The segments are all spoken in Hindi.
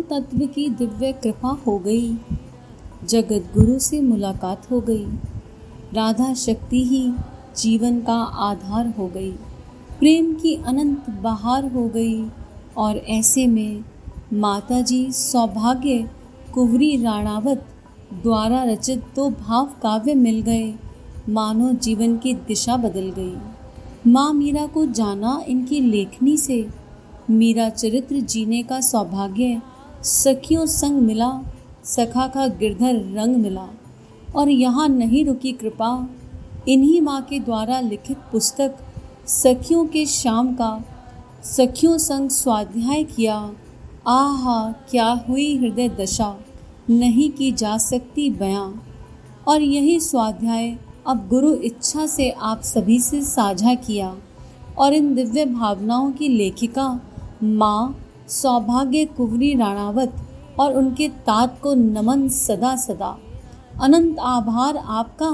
तत्व की दिव्य कृपा हो गई। जगत गुरु से मुलाकात हो गई। राधा शक्ति ही जीवन का आधार हो गई। प्रेम की अनंत बहार हो गई। और ऐसे में माताजी सौभाग्य कुंवरी राणावत द्वारा रचित दो भाव काव्य मिल गए। मानो जीवन की दिशा बदल गई। माँ मीरा को जाना इनकी लेखनी से। मीरा चरित्र जीने का सौभाग्य सखियों संग मिला। सखा का गिरधर रंग मिला। और यहाँ नहीं रुकी कृपा। इन्हीं माँ के द्वारा लिखित पुस्तक सखियों के शाम का सखियों संग स्वाध्याय किया। आहा क्या हुई हृदय दशा, नहीं की जा सकती बयां। और यही स्वाध्याय अब गुरु इच्छा से आप सभी से साझा किया। और इन दिव्य भावनाओं की लेखिका माँ सौभाग्य कुंवरी राणावत और उनके तात को नमन सदा सदा। अनंत आभार आपका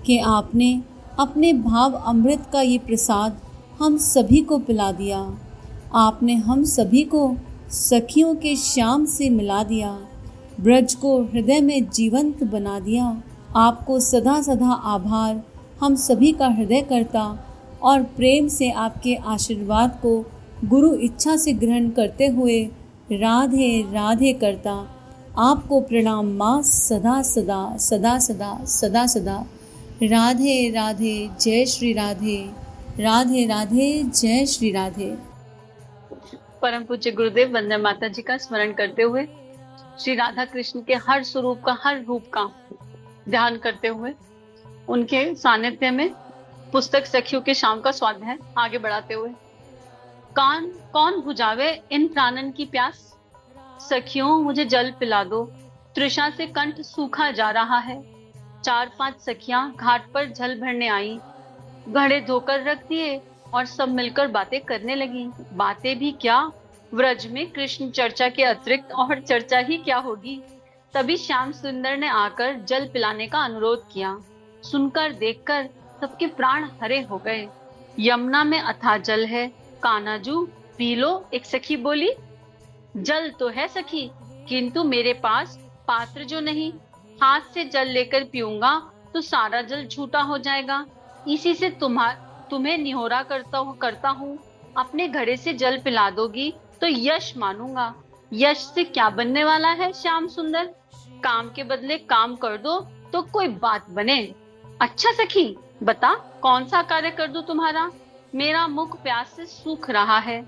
कि आपने अपने भाव अमृत का ये प्रसाद हम सभी को पिला दिया। आपने हम सभी को सखियों के श्याम से मिला दिया। ब्रज को हृदय में जीवंत बना दिया। आपको सदा सदा आभार हम सभी का हृदय करता और प्रेम से आपके आशीर्वाद को गुरु इच्छा से ग्रहण करते हुए राधे राधे करता। आपको प्रणाम माँ सदा सदा सदा सदा सदा सदा। राधे राधे जय श्री राधे। राधे राधे जय श्री राधे। परम पूज्य गुरुदेव वंदना माता जी का स्मरण करते हुए श्री राधा कृष्ण के हर स्वरूप का, हर रूप का ध्यान करते हुए उनके सानिध्य में पुस्तक सखियों के शाम का स्वाध्याय आगे बढ़ाते हुए, कौन बुझावे इन प्राणन की प्यास, सखियों मुझे जल पिला दो, तृषा से कंठ सूखा जा रहा है। 4-5 सखियां घाट पर जल भरने आई, घड़े धोकर रख दिए और सब मिलकर बातें करने लगी। बातें भी क्या, व्रज में कृष्ण चर्चा के अतिरिक्त और चर्चा ही क्या होगी। तभी श्याम सुंदर ने आकर जल पिलाने का अनुरोध किया। सुनकर देखकर सबके प्राण हरे हो गए। यमुना में अथाह जल है, कान्हाजू पी लो, एक सखी बोली। जल तो है सखी, किंतु मेरे पास पात्र जो नहीं, हाथ से जल लेकर पीऊंगा तो सारा जल झूठा हो जाएगा। इसी से तुम्हें निहोरा करता हूँ। अपने घड़े से जल पिला दोगी तो यश मानूंगा। यश से क्या बनने वाला है श्याम सुंदर, काम के बदले काम कर दो तो कोई बात बने। अच्छा सखी बता, कौन सा कार्य कर दूं तुम्हारा। मेरा मुख प्यास से सूख रहा है,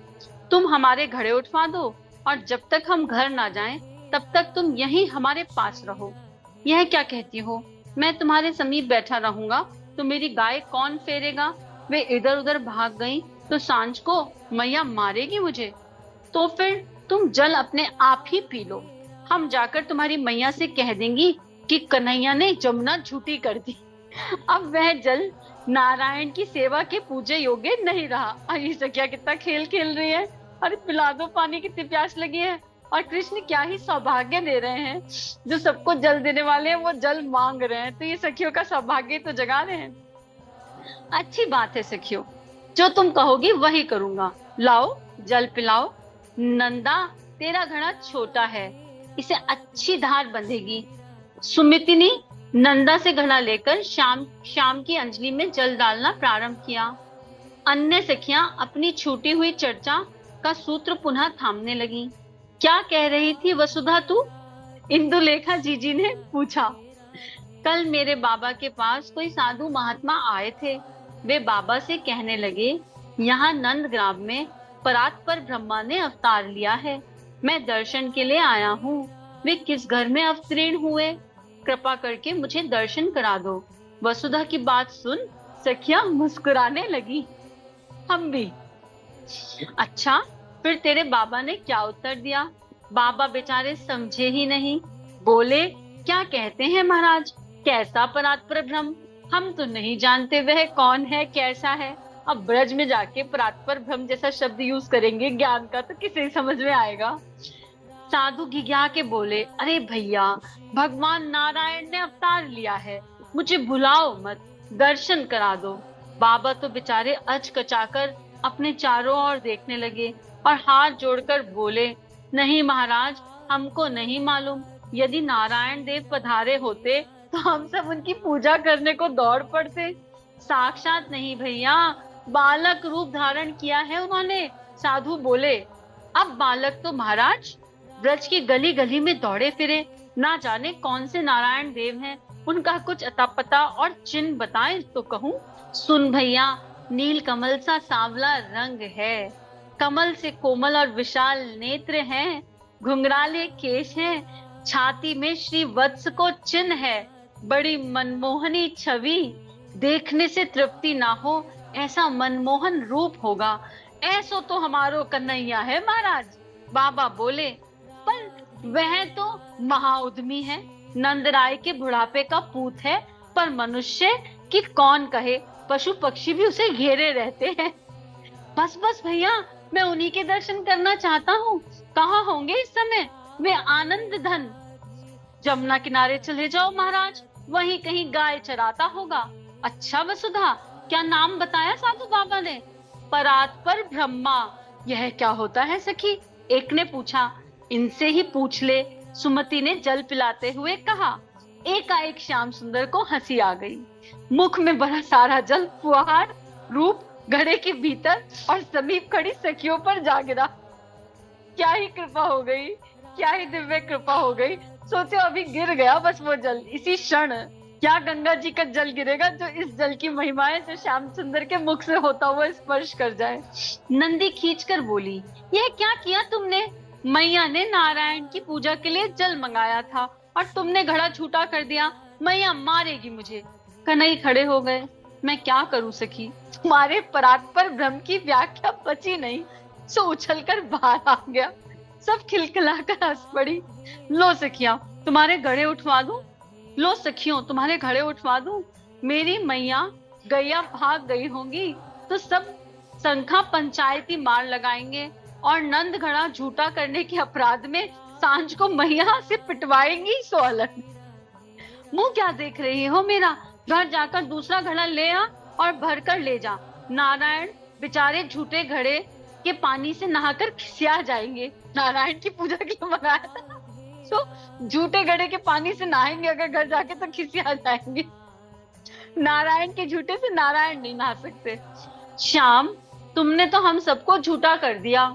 तुम हमारे घड़े उठवा दो और जब तक हम घर ना जाएं तब तक तुम यहीं हमारे पास रहो। यह क्या कहती हो, मैं तुम्हारे समीप बैठा रहूंगा तो मेरी गाय कौन फेरेगा। वे इधर उधर भाग गईं तो सांझ को मैया मारेगी मुझे। तो फिर तुम जल अपने आप ही पी लो, हम जाकर तुम्हारी मैया से कह देंगी कि कन्हैया ने जमुना झूठी कर दी। अब वह जल नारायण की सेवा के पूजे योग्य नहीं रहा। अरे सखिया कितना खेल खेल रही है। अरे पिला दो पानी, कितनी प्यास लगी है। और कृष्ण क्या ही सौभाग्य दे रहे हैं, जो सबको जल देने वाले हैं वो जल मांग रहे हैं, तो ये सखियों का सौभाग्य तो जगा रहे हैं। अच्छी बात है सखियों, जो तुम कहोगी वही करूंगा। लाओ जल पिलाओ। नंदा तेरा घड़ा छोटा है, इसे अच्छी धार बंधेगी। सुमितिनी नंदा से घड़ा लेकर शाम की अंजलि में जल डालना प्रारंभ किया। अन्य सखियां अपनी छूटी हुई चर्चा का सूत्र पुनः थामने लगी। क्या कह रही थी वसुधा तू, इंदुलेखा जीजी ने पूछा। कल मेरे बाबा के पास कोई साधु महात्मा आए थे। वे बाबा से कहने लगे, यहाँ नंदग्राम में परात्पर ब्रह्मा ने अवतार लिया है, मैं दर्शन के लिए आया हूँ। वे किस घर में अवतीर्ण हुए, कृपा करके मुझे दर्शन करा दो। वसुधा की बात सुन सखियां मुस्कुराने लगी। हम भी। अच्छा फिर तेरे बाबा ने क्या उत्तर दिया। बाबा बेचारे समझे ही नहीं, बोले क्या कहते हैं महाराज, कैसा परात्पर ब्रह्म, हम तो नहीं जानते वह कौन है कैसा है। अब ब्रज में जाके परात्पर ब्रह्म जैसा शब्द यूज करेंगे ज्ञान का तो किसे समझ में आएगा। साधु घिघिया के बोले, अरे भैया भगवान नारायण ने अवतार लिया है, मुझे भुलाओ मत, दर्शन करा दो। बाबा तो बेचारे अचकचाकर अपने चारों ओर देखने लगे और हाथ जोड़कर बोले, नहीं महाराज हमको नहीं मालूम। यदि नारायण देव पधारे होते तो हम सब उनकी पूजा करने को दौड़ पड़ते। साक्षात नहीं भैया, बालक रूप धारण किया है उन्होंने। साधु बोले, अब बालक तो महाराज ब्रज की गली गली में दौड़े फिरे, ना जाने कौन से नारायण देव हैं। उनका कुछ अता पता और चिन्ह बताएं तो कहूं। सुन भैया, नील कमल सा सांवला रंग है, कमल से कोमल और विशाल नेत्र हैं, घुंघराले केश हैं, छाती में श्री वत्स को चिन्ह है, बड़ी मनमोहनी छवि, देखने से तृप्ति ना हो ऐसा मनमोहन रूप होगा। ऐसो तो हमारो कन्हैया है महाराज। बाबा बोले, पर वह तो महाउद्यमी है, नंदराय के बुढ़ापे का पूत है, पर मनुष्य की कौन कहे, पशु पक्षी भी उसे घेरे रहते हैं। बस बस भैया, मैं उन्हीं के दर्शन करना चाहता हूँ। कहाँ होंगे इस समय वे आनंद धन? जमुना किनारे चले जाओ महाराज, वहीं कहीं गाय चराता होगा। अच्छा वसुधा, क्या नाम बताया साधु बाबा ने? परात्पर ब्रह्मा। यह क्या होता है सखी? एक ने पूछा। इनसे ही पूछ ले, सुमति ने जल पिलाते हुए कहा। एकाएक श्याम सुंदर को हंसी आ गई। मुख में बड़ा सारा जल फुहार रूप घड़े के भीतर और समीप खड़ी सखियों पर जा गिरा। क्या ही कृपा हो गई, क्या ही दिव्य कृपा हो गई। सोचो अभी गिर गया बस वो जल, इसी क्षण। क्या गंगा जी का जल गिरेगा जो इस जल की महिमा है, जो श्याम सुंदर के मुख से होता हुआ स्पर्श कर जाए। नंदी खींचकर बोली, यह क्या किया तुमने? मैया ने नारायण की पूजा के लिए जल मंगाया था और तुमने घड़ा छूटा कर दिया। मैया मारेगी मुझे। कन्हई खड़े हो गए। मैं क्या करूं सखी, तुम्हारे परात्पर ब्रह्म की व्याख्या बची नहीं, सो उछलकर बाहर आ गया। सब खिलखिलाकर हंस पड़ी। लो सखियां, तुम्हारे घड़े उठवा दूं? लो सखियों, तुम्हारे घड़े उठवा दूं? मेरी मैया गैया भाग गई होंगी तो सब संखा पंचायती मार लगाएंगे और नंद घड़ा झूठा करने के अपराध में सांझ को मैया से पिटवाएंगी। सो अलग। मुंह क्या देख रही हो मेरा? घर जाकर दूसरा घड़ा ले आ और भर कर ले जा। नारायण बेचारे झूठे घड़े के पानी से नहाकर खिसिया जाएंगे। नारायण की पूजा के लिए मंगाया था, तो झूठे घड़े के पानी से नहाएंगे अगर घर जाके तो खिसिया जाएंगे। नारायण के झूठे से नारायण नहीं नहा सकते। श्याम, तुमने तो हम सबको झूठा कर दिया।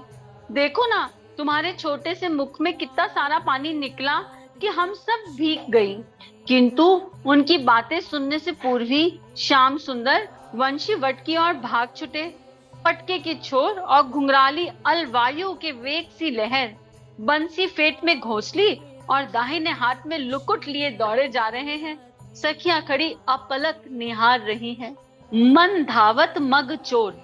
देखो ना, तुम्हारे छोटे से मुख में कितना सारा पानी निकला कि हम सब भीग गई। किंतु उनकी बातें सुनने से पूर्व ही श्याम सुंदर वंशी वट की ओर भाग छुटे। पटके की छोर और घुंघराली अलवायु के वेग सी लहर बंसी फेट में घोंसली और दाहिने हाथ में लुकुट लिए दौड़े जा रहे हैं। सखियां खड़ी अपलक निहार रही हैं। मन धावत मग चोर।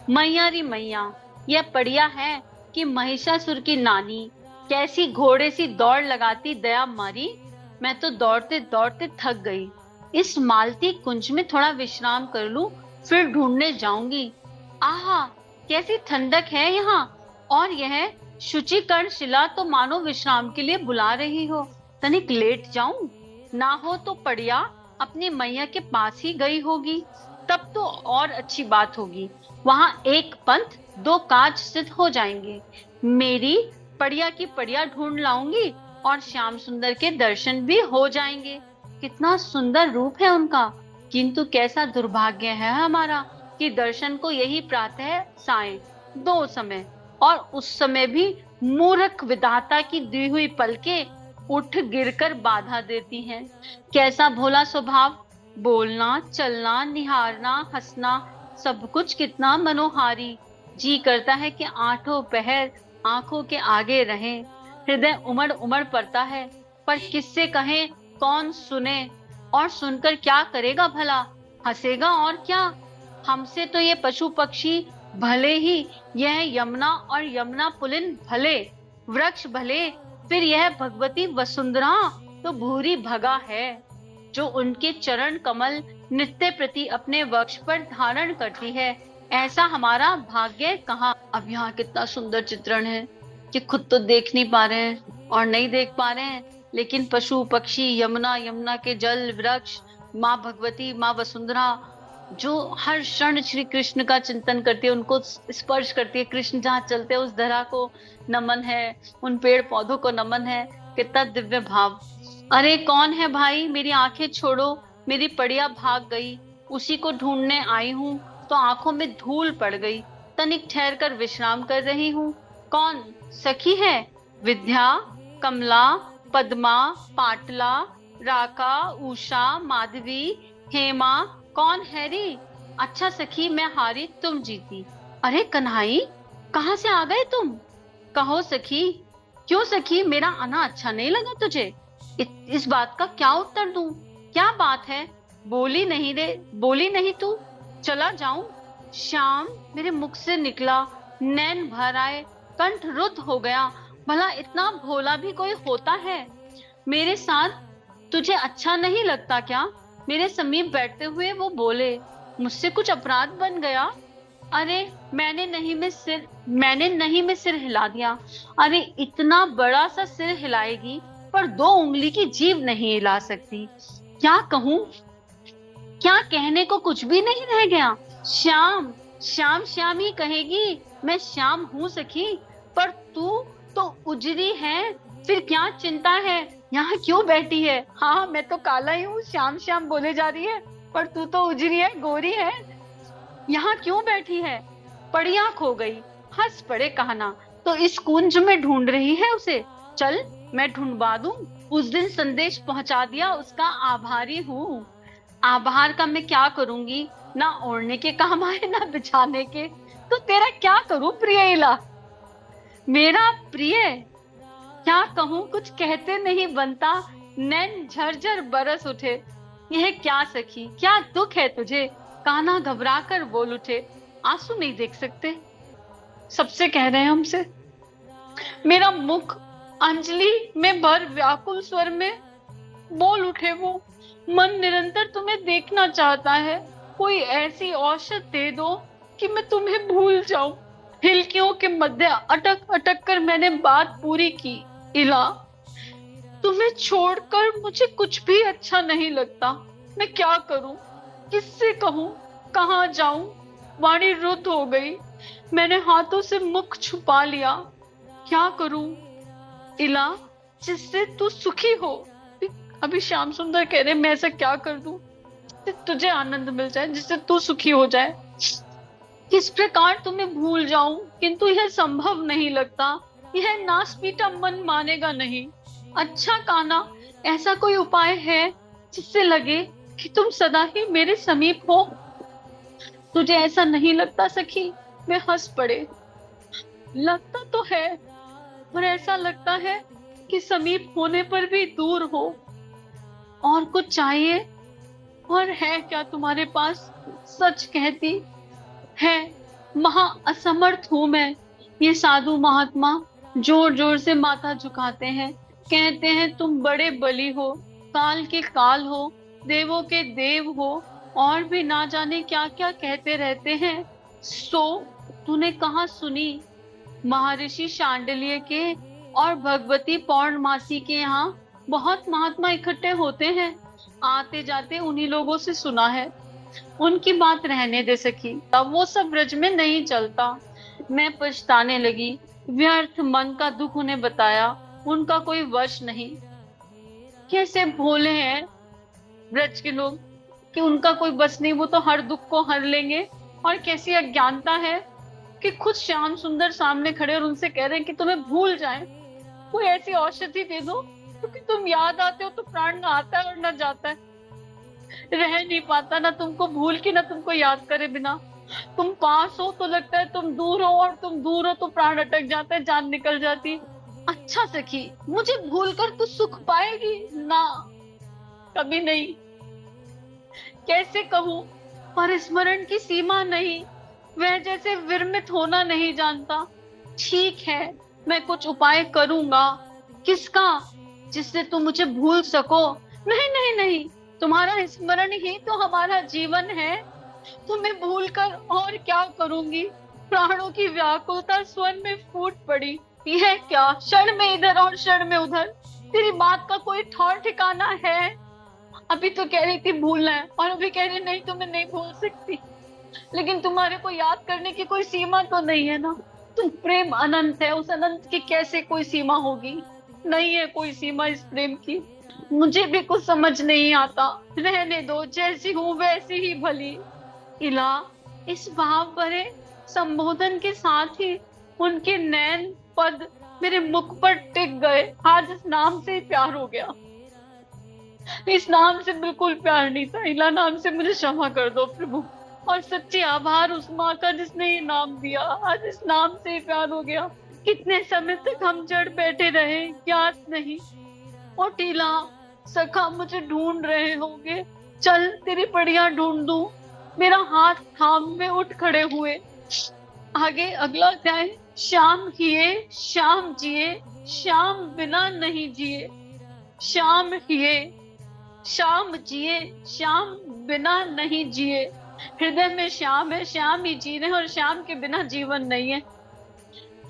मैया री मैया, यह पढ़िया है कि महिषासुर की नानी कैसी घोड़े सी दौड़ लगाती दया मारी। मैं तो दौड़ते दौड़ते थक गई। इस मालती कुंज में थोड़ा विश्राम कर लूं, फिर ढूंढने जाऊंगी। आहा, कैसी ठंडक है यहाँ। और यह शुचिकर्ण शिला तो मानो विश्राम के लिए बुला रही हो। तनिक लेट जाऊं? ना हो तो पड़िया अपनी मैया के पास ही गई होगी, तब तो और अच्छी बात होगी। वहां एक पंथ दो काज सिद्ध हो जाएंगे। मेरी पड़िया की पड़िया ढूंढ लाऊंगी और श्याम सुंदर के दर्शन भी हो जाएंगे। कितना सुंदर रूप है उनका, किंतु कैसा दुर्भाग्य है हमारा कि दर्शन को यही प्रातः सायं दो समय, और उस समय भी मूर्ख विधाता की दी हुई पलकें उठ गिरकर बाधा देती हैं। कैसा भोला स्वभाव, बोलना चलना निहारना हंसना सब कुछ कितना मनोहारी। जी करता है कि आठों पहर आंखों के आगे रहे। हृदय उमड़ उमड़ पड़ता है, पर किससे कहें, कौन सुने? और सुनकर क्या करेगा भला? हंसेगा और क्या। हमसे तो ये पशु पक्षी भले ही, यह यमुना और यमुना पुलिन भले, वृक्ष भले, फिर यह भगवती वसुंधरा तो भूरी भगा है, जो उनके चरण कमल नित्य प्रति अपने वक्ष पर धारण करती है। ऐसा हमारा भाग्य कहाँ। अब यहाँ कितना सुंदर चित्रण है कि खुद तो देख नहीं पा रहे हैं और नहीं देख पा रहे हैं, लेकिन पशु पक्षी, यमुना, यमुना के जल, वृक्ष, माँ भगवती, माँ वसुंधरा जो हर क्षण श्री कृष्ण का चिंतन करती है, उनको स्पर्श करती है। कृष्ण जहाँ चलते हैं उस धरा को नमन है, उन पेड़ पौधों को नमन है। कितना दिव्य भाव। अरे कौन है भाई, मेरी आंखें छोड़ो, मेरी पड़िया भाग गई, उसी को ढूंढने आई हूँ तो आंखों में धूल पड़ गई, तनिक ठहर कर विश्राम कर रही हूँ। कौन? सखी है? विद्या, कमला, पद्मा, पाटला, राका, उषा, माधवी, हेमा, कौन है रे? अच्छा सखी, मैं हारी तुम जीती। अरे कन्हाई, कहाँ से आ गए तुम? कहो सखी। क्यों सखी, मेरा आना अच्छा नहीं लगा तुझे? इस बात का क्या उत्तर दूं? क्या बात है? बोली नहीं रे, बोली नहीं तू। चला जाऊं? श्याम मेरे मुख से निकला, नैन भर आए, कंठ रुद्ध हो गया। भला इतना भोला भी कोई होता है? मेरे साथ तुझे अच्छा नहीं लगता क्या? मेरे समीप बैठते हुए वो बोले। मुझसे कुछ अपराध बन गया? अरे मैंने नहीं में सिर हिला दिया। अरे इतना बड़ा सा सिर हिलाएगी पर 2 उंगली की जीभ नहीं हिला सकती। क्या कहूं? क्या कहने को कुछ भी नहीं रह गया। श्याम श्याम श्याम ही कहेगी। मैं श्याम हूं सखी, पर तू तो उजरी है। फिर क्या चिंता है? यहाँ क्यों बैठी है? हाँ मैं तो काला ही हूँ, श्याम श्याम बोले जा रही है, पर तू तो उजरी है, गोरी है। यहाँ क्यों बैठी है? पड़िया खो गई। हंस पड़े कहना। तो इस कुंज में ढूंढ रही है उसे। चल मैं ढूंढवा दूं। उस दिन संदेश पहुंचा दिया, उसका आभारी हूँ। आभार का मैं क्या करूंगी? ना ओढ़ने के काम आए ना बिछाने के। तो तेरा क्या करूं प्रिय इला? मेरा प्रिय क्या कहूं, कुछ कहते नहीं बनता। नैन झरझर बरस उठे। यह क्या सखी, क्या दुख है तुझे? कान्हा घबरा कर बोल उठे। आंसू नहीं देख सकते, सबसे कह रहे हैं हमसे। मेरा मुख अंजलि में भर व्याकुल स्वर में बोल उठे वो। मन निरंतर तुम्हें देखना चाहता है। कोई ऐसी औषध दे दो कि मैं तुम्हें भूल जाऊं। हिलकियों के मध्य अटक अटक कर मैंने बात पूरी की। इला, तुम्हें छोड़कर मुझे कुछ भी अच्छा नहीं लगता। मैं क्या करूं? किससे कहूं? कहां जाऊं? वाणी रुद्ध हो गई। मैंने हाथों से मुख छुपा लिया। क्या करूं इला, जिससे तू सुखी हो? अभी श्याम सुंदर कह रहे मैं ऐसा क्या कर दूं जिससे तुझे आनंद मिल जाए, जिससे तू सुखी हो जाए। किस प्रकार तुम्हें भूल जाऊं, किंतु यह संभव नहीं लगता। यह नासपीटा मन मानेगा नहीं। अच्छा कान्हा, ऐसा कोई उपाय है जिससे लगे कि तुम सदा ही मेरे समीप हो? तुझे ऐसा नहीं लगता सखी? वे हंस पड़े। लगता तो है, पर ऐसा लगता है कि समीप होने पर भी दूर हो। और कुछ चाहिए? और है क्या तुम्हारे पास? सच कहती है, महा असमर्थ हूं मैं। ये साधु महात्मा जोर जोर से माथा झुकाते हैं, कहते हैं तुम बड़े बली हो, काल के काल हो, देवों के देव हो, और भी ना जाने क्या क्या कहते रहते हैं। सो तूने कहाँ सुनी? महर्षि शांडिल्य के और भगवती पौर्णमासी के यहाँ बहुत महात्मा इकट्ठे होते हैं। आते जाते उन्हीं लोगों से सुना है। उनकी बात रहने दे सखी, तब वो सब ब्रज में नहीं चलता। मैं पछताने लगी। व्यर्थ मन का दुख उन्हें बताया, उनका कोई वश नहीं। कैसे भोले हैं ब्रज के लोग कि उनका कोई बस नहीं, वो तो हर दुख को हर लेंगे। और कैसी अज्ञानता है कि खुद श्याम सुंदर सामने खड़े और उनसे कह रहे हैं कि तुम्हें भूल जाएं। कोई ऐसी औषधि दे दो, क्योंकि तुम याद आते हो तो प्राण ना आता है और ना जाता है। रह नहीं पाता ना तुमको भूल के ना तुमको याद करे बिना। तुम पास हो तो लगता है तुम दूर हो, और तुम दूर हो तो प्राण अटक जाता है, जान निकल जाती। अच्छा सखी, मुझे भूल कर तू सुख पाएगी ना? कभी नहीं। कैसे कहूं, पर स्मरण की सीमा नहीं। वह जैसे विरमित होना नहीं जानता। ठीक है, मैं कुछ उपाय करूंगा। किसका? जिससे तुम मुझे भूल सको। नहीं नहीं नहीं, तुम्हारा स्मरण ही तो हमारा जीवन है। तुम्हें भूलकर और क्या करूंगी? प्राणों की व्याकुलता स्वर में फूट पड़ी। यह क्या, क्षण में इधर और क्षण में उधर। तेरी बात का कोई ठौर ठिकाना है? अभी तो कह रही थी भूलना है और अभी कह रही नहीं तो मैं नहीं भूल सकती। लेकिन तुम्हारे को याद करने की कोई सीमा तो नहीं है ना। तुम प्रेम अनंत है, उस अनंत की कैसे कोई सीमा होगी? नहीं है कोई सीमा इस प्रेम की। मुझे भी कुछ समझ नहीं आता। रहने दो, जैसी हूँ वैसी ही भली। इला, इस भाव भरे संबोधन के साथ ही उनके नैन पद मेरे मुख पर टिक गए। आज इस नाम से ही प्यार हो गया। इस नाम से बिल्कुल प्यार नहीं था। इला नाम से मुझे क्षमा कर दो प्रभु। और सच्चे आभार उस माँ का जिसने ये नाम दिया। आज इस नाम से ही प्यार हो गया। कितने समय तक हम जड़ बैठे रहे ज्ञात नहीं। ओ टीला, सखा मुझे ढूंढ रहे होंगे, चल तेरी पड़िया ढूंढ दूं। मेरा हाथ थाम में उठ खड़े हुए। आगे अगला अध्याय। शाम किए शाम जिए, शाम बिना नहीं जिए। शाम किए शाम जिए, शाम बिना नहीं जिए। हृदय में श्याम है, श्याम ही जी रहे हैं और श्याम के बिना जीवन नहीं है।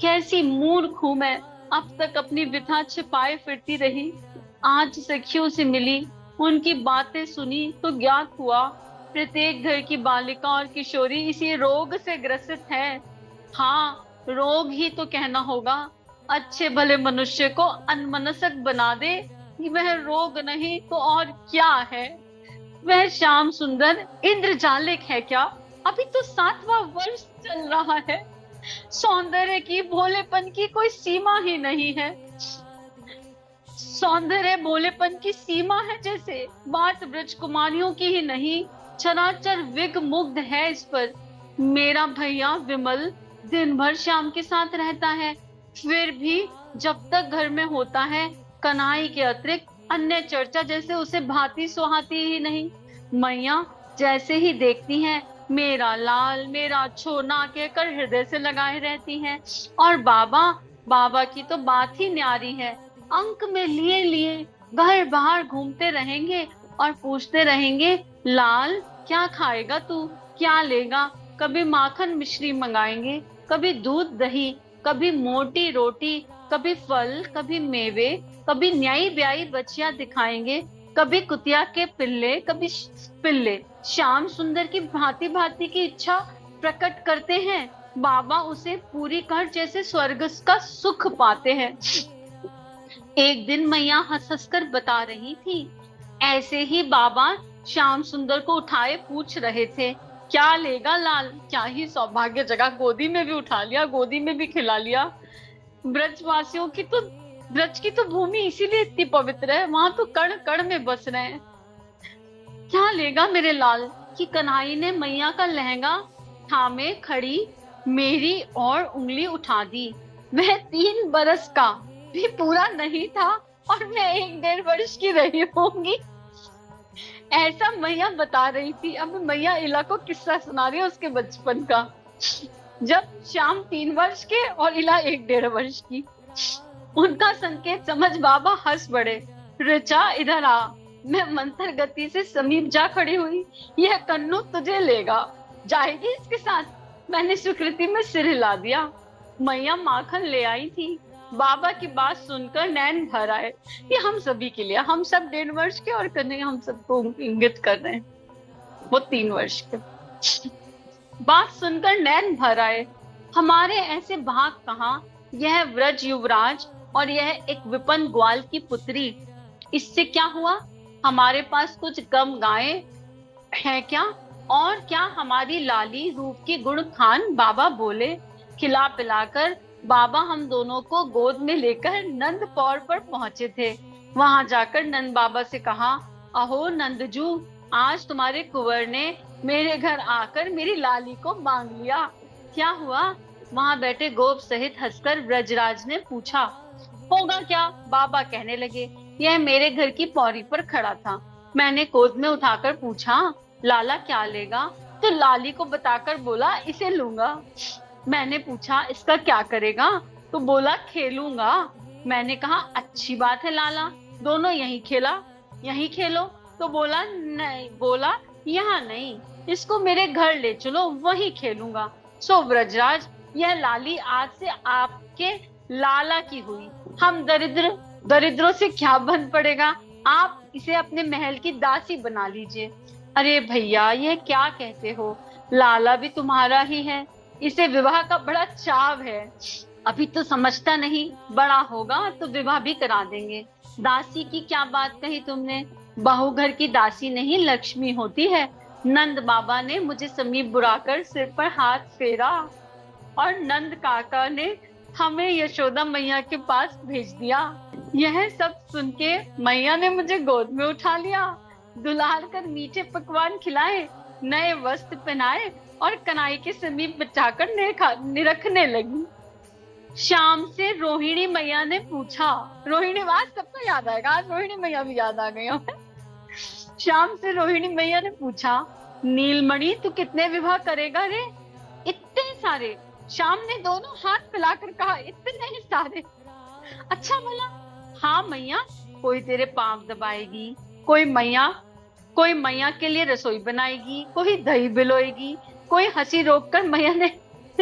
कैसी मूर्ख हूं मैं, अब तक अपनी व्यथा छिपाए फिरती रही। आज सखियों से मिली, उनकी बातें सुनी तो ज्ञात हुआ प्रत्येक घर की बालिका और किशोरी इसी रोग से ग्रसित है। हाँ, रोग ही तो कहना होगा। अच्छे भले मनुष्य को अनमनस्क बना दे वह रोग नहीं तो और क्या है। वह श्याम सुंदर इंद्रजालिक है क्या? अभी तो 7वां वर्ष चल रहा है। सौंदर्य की, भोलेपन की कोई सीमा ही नहीं है। सौंदर्य भोलेपन की सीमा है जैसे। बात ब्रज कुमारियों की ही नहीं, चराचर विग मुग्ध है इस पर। मेरा भैया विमल दिन भर श्याम के साथ रहता है, फिर भी जब तक घर में होता है कन्हई के अतिरिक्त अन्य चर्चा जैसे उसे भाती सुहाती ही नहीं। मैया जैसे ही देखती हैं मेरा लाल मेरा छोना कहकर हृदय से लगाए रहती हैं। और बाबा की तो बात ही न्यारी है। अंक में लिए लिए घर बाहर घूमते रहेंगे और पूछते रहेंगे, लाल क्या खाएगा तू, क्या लेगा? कभी माखन मिश्री मंगाएंगे, कभी दूध दही, कभी मोटी रोटी, कभी फल, कभी मेवे, कभी न्याई ब्याई बच्चियां दिखाएंगे, कभी कुतिया के पिल्ले, कभी पिल्ले। श्याम सुंदर की भांति भांति की इच्छा प्रकट करते हैं। बाबा उसे पूरी कर जैसे स्वर्ग का सुख पाते हैं। एक दिन मैया हंस हंस कर बता रही थी, ऐसे ही बाबा श्याम सुंदर को उठाए पूछ रहे थे, क्या लेगा लाल? क्या ही सौभाग्य जगह, गोदी में भी उठा लिया, गोदी में भी खिला लिया। ब्रजवासियों की तो, ब्रज की तो भूमि इसीलिए इतनी पवित्र है, वहां तो कण कण में बस रहे हैं। क्या लेगा मेरे लाल? कि कन्हई ने मैया का लहंगा थामे खड़ी मेरी और उंगली उठा दी। वह 3 बरस का भी पूरा नहीं था और मैं 1-1.5 वर्ष की रही होंगी। ऐसा मैया बता रही थी। अब मैया इला को किस्सा सुना रही है उसके बचपन का, जब श्याम 3 वर्ष के और इला 1-1.5 वर्ष की। उनका संकेत समझ बाबा हंस पड़े। ऋचा इधर आ। मैं मंथर गति से समीप जा खड़ी हुई। यह कन्नू तुझे लेगा, जाएगी इसके साथ? मैंने स्वीकृति में सिर हिला दिया। मैया माखन ले आई थी। बाबा की बात सुनकर नैन भर आए। ये हम सभी के लिए, हम सब 1.5 वर्ष के और कन्हैया हम सबको इंगित कर रहे हैं, वो 3 वर्ष के। बात सुनकर नैन भर आए। हमारे ऐसे भाग कहाँ, यह व्रज युवराज और यह एक विपन्न ग्वाल की पुत्री। इससे क्या हुआ? हमारे पास कुछ कम गायें हैं क्या? और क्या हमारी लाली रूप की गुण खान? बाबा बोले। खिला पिलाकर बाबा हम दोनों को गोद में लेकर नंद पौर पर पहुंचे थे। वहां जाकर नंद बाबा से कहा, अहो नंदजू, आज तुम्हारे कुंवर ने मेरे घर आकर मेरी लाली को मांग लिया। क्या हुआ? वहां बैठे गोप सहित हंसकर ब्रजराज ने पूछा। होगा क्या? बाबा कहने लगे। यह मेरे घर की पौड़ी पर खड़ा था। मैंने गोद में उठाकर पूछा, लाला क्या लेगा? तो लाली को बताकर बोला, इसे लूंगा। मैंने पूछा, इसका क्या करेगा? तो बोला, खेलूंगा। मैंने कहा, अच्छी बात है लाला, दोनों यहीं खेलो। तो बोला, नहीं, बोला यहाँ नहीं, इसको मेरे घर ले चलो, वहीं खेलूंगा। सो ब्रजराज, यह लाली आज से आपके लाला की हुई। हम दरिद्रों से क्या बन पड़ेगा? आप इसे अपने महल की दासी बना लीजिए। अरे भैया, ये क्या कहते हो? लाला भी तुम्हारा ही है, इसे विवाह का बड़ा चाव है। अभी तो समझता नहीं, बड़ा होगा तो विवाह भी करा देंगे। दासी की क्या बात कही तुमने? बहू घर की दासी नहीं, लक्ष्मी होती है। नंद बाबा ने मुझे समीप बुलाकर सिर पर हाथ फेरा और नंद काका ने हमें यशोदा मैया के पास भेज दिया। यह सब सुन के मैया ने मुझे गोद में उठा लिया, दुलार कर मीठे पकवान खिलाए, नए वस्त्र पहनाए और कनाई के समीप बिठाकर निरखने लगी। शाम से रोहिणी मैया ने पूछा, रोहिणी, आज सबको याद आएगा, आज रोहिणी मैया भी याद आ गई हमें। शाम से रोहिणी मैया ने पूछा, नीलमणि तू कितने विवाह करेगा रे? इतने सारे। शाम ने दोनों हाथ फैलाकर कहा, इतने ही सारे। अच्छा भला। हाँ मैया, कोई तेरे पांव दबाएगी, कोई मैया के लिए रसोई बनाएगी, कोई दही बिलोएगी, कोई हंसी रोककर मैया ने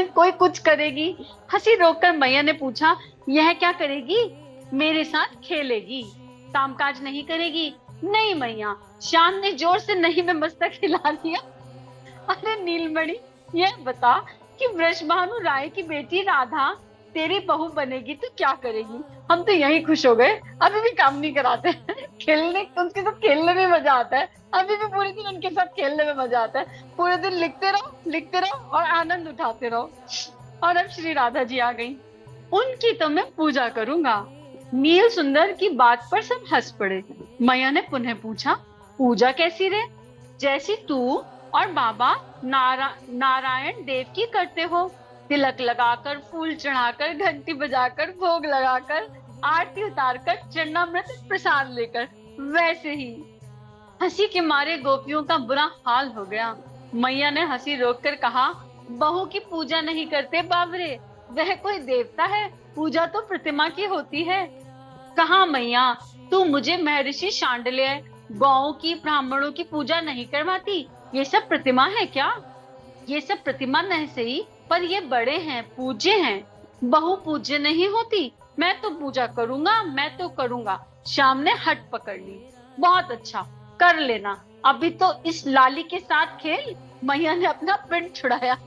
कोई कुछ करेगी। हंसी रोककर मैया ने पूछा, यह क्या करेगी? मेरे साथ खेलेगी, कामकाज नहीं करेगी। नहीं मैया। शाम ने जोर से नहीं में मस्तक हिला दिया। अरे नीलमणि, यह बता कि वृषभानु राय की बेटी राधा तेरी बहू बनेगी तो क्या करेगी? हम तो यही खुश हो गए, अभी भी काम नहीं कराते। खेलने, उनके साथ खेलने में मजा आता है, अभी भी पूरे दिन उनके साथ खेलने में मजा आता है। पूरे दिन लिखते रहो और आनंद उठाते रहो। और अब श्री राधा जी आ गई, उनकी तो मैं पूजा करूंगा। नील सुंदर की बात पर सब हंस पड़े। मैया ने पुनः पूछा, पूजा कैसी रे? जैसी तू और बाबा नारायण देव की करते हो, तिलक लगाकर, फूल चढ़ाकर, घंटी बजाकर, भोग लगाकर, आरती उतारकर, चरणामृत प्रसाद लेकर, वैसे ही। हंसी के मारे गोपियों का बुरा हाल हो गया। मैया ने हंसी रोककर कहा, बहू की पूजा नहीं करते बाबरे, वह कोई देवता है, पूजा तो प्रतिमा की होती है। कहा मैया, तू मुझे महर्षि शांडिल्य, गौओं की, ब्राह्मणों की पूजा नहीं करवाती? ये सब प्रतिमा है क्या? ये सब प्रतिमा नहीं सही, पर ये बड़े हैं, पूज्य हैं। बहू पूज्य नहीं होती। मैं तो पूजा करूंगा, मैं तो करूंगा। शाम ने हट पकड़ ली। बहुत अच्छा, कर लेना, अभी तो इस लाली के साथ खेल। मैया ने अपना पिंड छुड़ाया,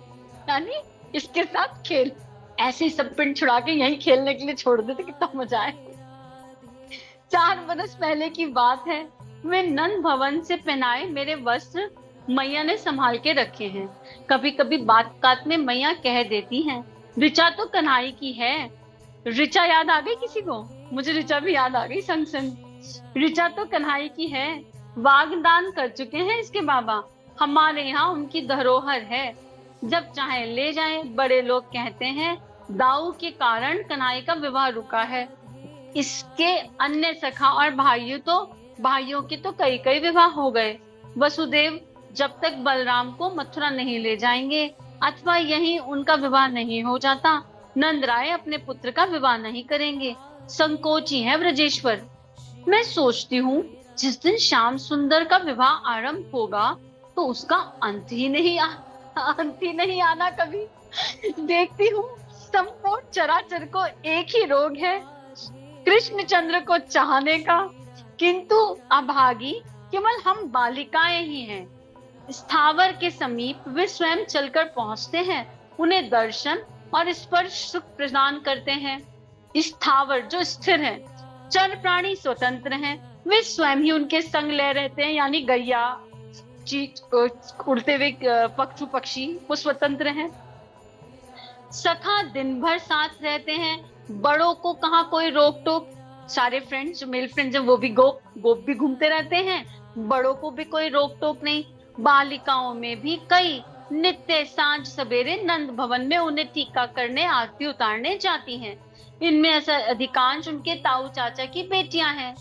यानी इसके साथ खेल। ऐसे ही सब पिंड छुड़ा के यही खेलने के लिए छोड़ देते, कितना मजा आए। 4 बरस पहले की बात है। वे नंद भवन से पहनाए मेरे वस्त्र मैया ने संभाल के रखे हैं। कभी कभी बात बात में मैया कह देती हैं, ऋचा तो कन्हई की है। ऋचा याद आ गई किसी को? मुझे ऋचा भी याद आ गई संग संग। ऋचा तो कन्हई की है, वागदान कर चुके हैं इसके बाबा, हमारे यहाँ उनकी धरोहर है, जब चाहे ले जाएं। बड़े लोग कहते हैं दाऊ के कारण कन्हई का विवाह रुका है। इसके अन्य सखा और भाइयों के तो कई विवाह हो गए। वसुदेव जब तक बलराम को मथुरा नहीं ले जाएंगे अथवा यहीं उनका विवाह नहीं हो जाता, नंद राय अपने पुत्र का विवाह नहीं करेंगे। संकोची है ब्रजेश्वर। मैं सोचती हूँ जिस दिन श्याम सुंदर का विवाह आरंभ होगा तो उसका अंत ही नहीं आना कभी। देखती हूँ संपूर्ण चराचर को एक ही रोग है, कृष्णचंद्र को चाहने का, किंतु अभागी केवल हम बालिकाएं ही हैं। स्थावर के समीप वे स्वयं चलकर पहुंचते हैं, उन्हें दर्शन और स्पर्श सुख प्रदान करते हैं। स्थावर जो स्थिर है, चर प्राणी स्वतंत्र हैं, वे स्वयं ही उनके संग ले रहते हैं, यानी गैया, उड़ते हुए पक्षु पक्षी, वो स्वतंत्र हैं। सखा दिन भर साथ रहते हैं, बड़ों को कहाँ कोई रोक टोक। सारे फ्रेंड्स जो मेल फ्रेंड्स हैं वो भी गोप भी घूमते रहते हैं, बड़ों को भी कोई रोक टोक नहीं। बालिकाओं में भी कई नित्य सांझ सवेरे नंद भवन में उन्हें टीका करने, आरती उतारने जाती हैं। इनमें अधिकांश उनके ताऊ चाचा की बेटियां हैं।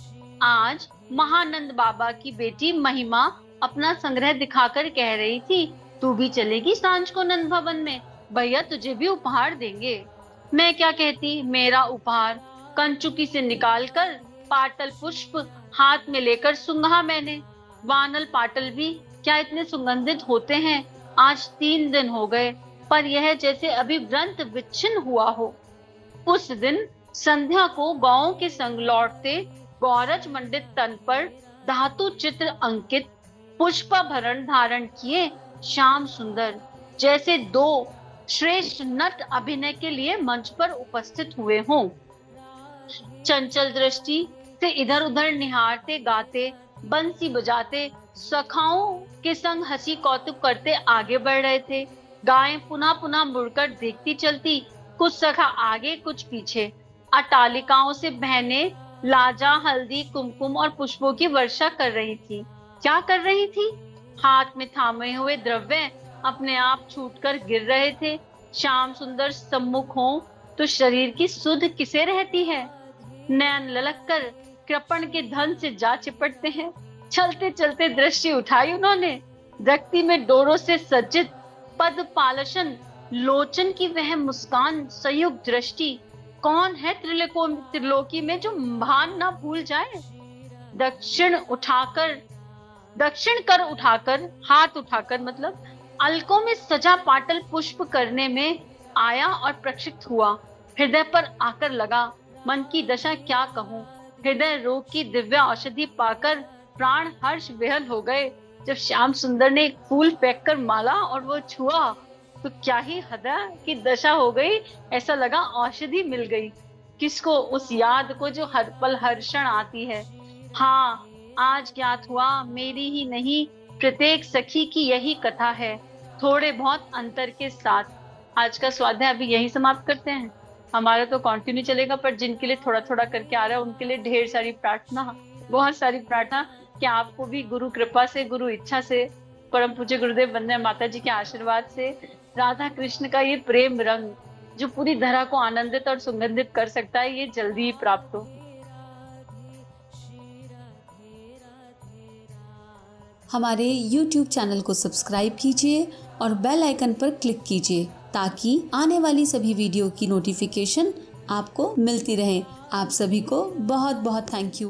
आज महानंद बाबा की बेटी महिमा अपना संग्रह दिखाकर कह रही थी, तू भी चलेगी सांझ को नंद भवन में, भैया तुझे भी उपहार देंगे। मैं क्या कहती, मेरा उपहार कंचुकी से निकालकर पाटल पुष्प हाथ में लेकर सूंघा मैंने। वानल पाटल भी क्या इतने सुगंधित होते हैं। आज 3 दिन हो गए, पर यह जैसे अभी व्रत विच्छिन्न हुआ हो। उस दिन संध्या को गांवों के संग लौटते गौरज मंडित तन पर धातु चित्र अंकित पुष्पाभरण धारण किए श्याम सुंदर जैसे दो श्रेष्ठ नट अभिनय के लिए मंच पर उपस्थित हुए हों। चंचल दृष्टि से इधर उधर निहारते गाते बंसी बजाते सखाओं के संग हंसी कौतुक करते आगे बढ़ रहे थे। गायें पुनः पुनः मुड़कर देखती चलती, कुछ सखा आगे कुछ पीछे। अटालिकाओं से बहनें लाजा हल्दी कुमकुम और पुष्पों की वर्षा कर रही थी। क्या कर रही थी? हाथ में थामे हुए द्रव्य अपने आप छूटकर गिर रहे थे। श्याम सुंदर सम्मुख हो तो शरीर की सुध किसे रहती है? नयन ललक कर कृपण के धन से जा चिपटते हैं। चलते चलते दृष्टि उठाई उन्होंने। रक्ति में डोरों से सज्जित पद पालशन लोचन की वह मुस्कान संयुक्त दृष्टि कौन है त्रिलोकी में जो भान ना भूल जाए? दक्षिण कर उठाकर हाथ उठाकर मतलब अलकों में सजा पाटल पुष्प करने में आया और प्रक्षिप्त हुआ। हृदय पर आकर लगा। मन की दशा क्या कहूँ। हृदय रोग की दिव्य औषधि पाकर प्राण हर्ष विहल हो गए। जब श्याम सुंदर ने एक फूल फेंक कर माला और वो छुआ तो क्या ही हृदय की दशा हो गई। ऐसा लगा औषधि मिल गई। किसको? उस याद को जो हर पल हर्षण आती है। हाँ, आज ज्ञात हुआ मेरी ही नहीं प्रत्येक सखी की यही कथा है, थोड़े बहुत अंतर के साथ। आज का स्वाध्याय अभी यही समाप्त करते हैं। हमारा तो कंटिन्यू चलेगा, पर जिनके लिए थोड़ा थोड़ा करके आ रहा है उनके लिए ढेर सारी प्रार्थना, बहुत सारी प्रार्थना कि आपको भी गुरु कृपा से, गुरु इच्छा से, परम पूज्य गुरुदेव वंदना माता जी के आशीर्वाद से राधा कृष्ण का ये प्रेम रंग जो पूरी धरा को आनंदित और सुगंधित कर सकता है, ये जल्दी ही प्राप्त हो। हमारे YouTube चैनल को सब्सक्राइब कीजिए और बेल आइकन पर क्लिक कीजिए ताकि आने वाली सभी वीडियो की नोटिफिकेशन आपको मिलती रहे। आप सभी को बहुत बहुत थैंक यू।